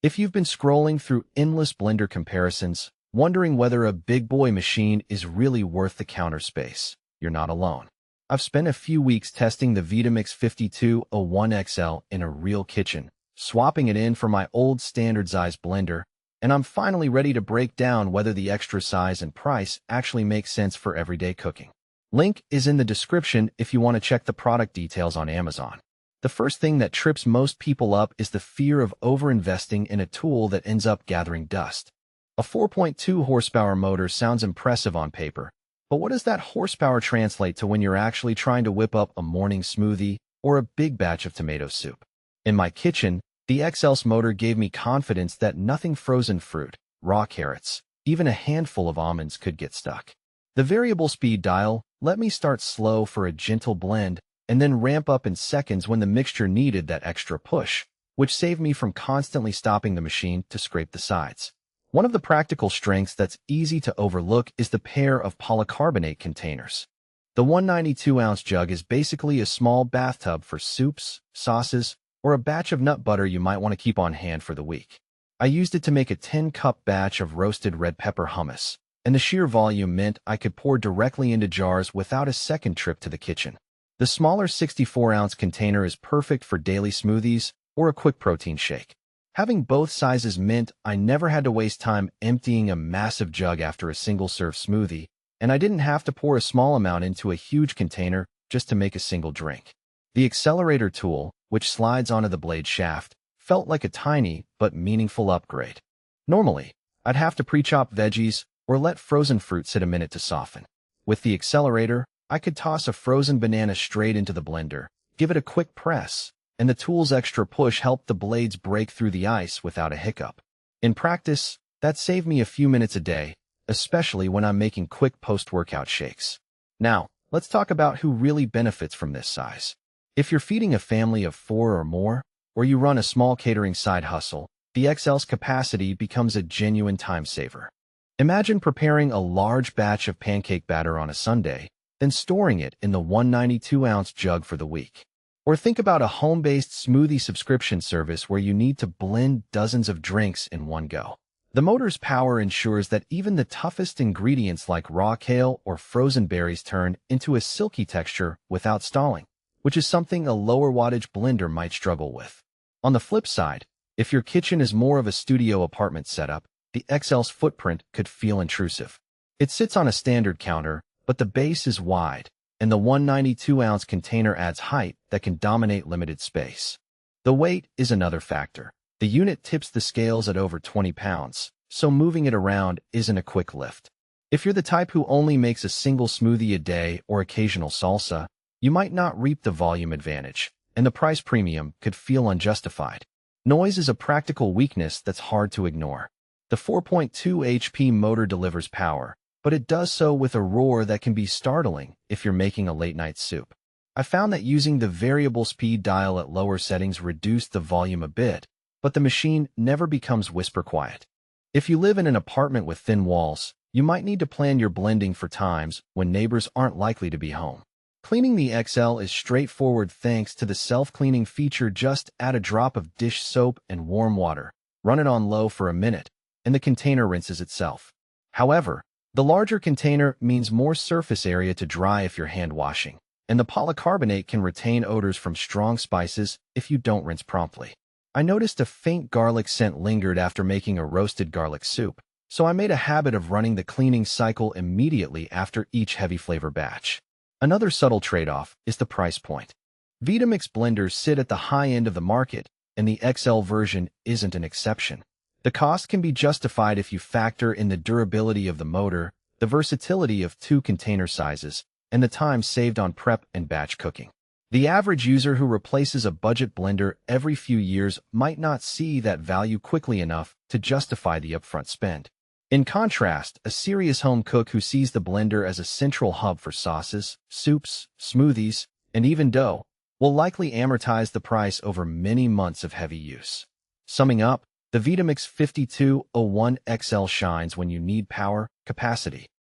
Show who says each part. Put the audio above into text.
Speaker 1: If you've been scrolling through endless blender comparisons, wondering whether a big boy machine is really worth the counter space, you're not alone. I've spent a few weeks testing the Vitamix 5201XL in a real kitchen, swapping it in for my old standard size blender, and I'm finally ready to break down whether the extra size and price actually make sense for everyday cooking. Link is in the description if you want to check the product details on Amazon. The first thing that trips most people up is the fear of overinvesting in a tool that ends up gathering dust. A 4.2 horsepower motor sounds impressive on paper, but what does that horsepower translate to when you're actually trying to whip up a morning smoothie or a big batch of tomato soup? In my kitchen, the XL's motor gave me confidence that nothing frozen fruit, raw carrots, even a handful of almonds could get stuck. The variable speed dial let me start slow for a gentle blend and then ramp up in seconds when the mixture needed that extra push, which saved me from constantly stopping the machine to scrape the sides. One of the practical strengths that's easy to overlook is the pair of polycarbonate containers. The 192-ounce jug is basically a small bathtub for soups, sauces, or a batch of nut butter you might want to keep on hand for the week. I used it to make a 10-cup batch of roasted red pepper hummus, and the sheer volume meant I could pour directly into jars without a second trip to the kitchen. The smaller 64-ounce container is perfect for daily smoothies or a quick protein shake. Having both sizes meant I never had to waste time emptying a massive jug after a single-serve smoothie, and I didn't have to pour a small amount into a huge container just to make a single drink. The accelerator tool, which slides onto the blade shaft, felt like a tiny but meaningful upgrade. Normally, I'd have to pre-chop veggies or let frozen fruit sit a minute to soften. With the accelerator, I could toss a frozen banana straight into the blender, give it a quick press, and the tool's extra push helped the blades break through the ice without a hiccup. In practice, that saved me a few minutes a day, especially when I'm making quick post-workout shakes. Now, let's talk about who really benefits from this size. If you're feeding a family of 4 or more, or you run a small catering side hustle, the XL's capacity becomes a genuine time saver. Imagine preparing a large batch of pancake batter on a Sunday, then storing it in the 192-ounce jug for the week. Or think about a home-based smoothie subscription service where you need to blend dozens of drinks in one go. The motor's power ensures that even the toughest ingredients like raw kale or frozen berries turn into a silky texture without stalling, which is something a lower wattage blender might struggle with. On the flip side, if your kitchen is more of a studio apartment setup, the XL's footprint could feel intrusive. It sits on a standard counter, but the base is wide, and the 192-ounce container adds height that can dominate limited space. The weight is another factor. The unit tips the scales at over 20 pounds, so moving it around isn't a quick lift. If you're the type who only makes a single smoothie a day or occasional salsa, you might not reap the volume advantage, and the price premium could feel unjustified. Noise is a practical weakness that's hard to ignore. The 4.2 HP motor delivers power, but it does so with a roar that can be startling if you're making a late-night soup. I found that using the variable speed dial at lower settings reduced the volume a bit, but the machine never becomes whisper quiet. If you live in an apartment with thin walls, you might need to plan your blending for times when neighbors aren't likely to be home. Cleaning the XL is straightforward thanks to the self-cleaning feature. Just add a drop of dish soap and warm water, run it on low for a minute, and the container rinses itself. However, the larger container means more surface area to dry if you're hand washing, and the polycarbonate can retain odors from strong spices if you don't rinse promptly. I noticed a faint garlic scent lingered after making a roasted garlic soup, so I made a habit of running the cleaning cycle immediately after each heavy flavor batch. Another subtle trade-off is the price point. Vitamix blenders sit at the high end of the market, and the XL version isn't an exception. The cost can be justified if you factor in the durability of the motor, the versatility of 2 container sizes, and the time saved on prep and batch cooking. The average user who replaces a budget blender every few years might not see that value quickly enough to justify the upfront spend. In contrast, a serious home cook who sees the blender as a central hub for sauces, soups, smoothies, and even dough will likely amortize the price over many months of heavy use. Summing up, the Vitamix 5201XL shines when you need power, capacity,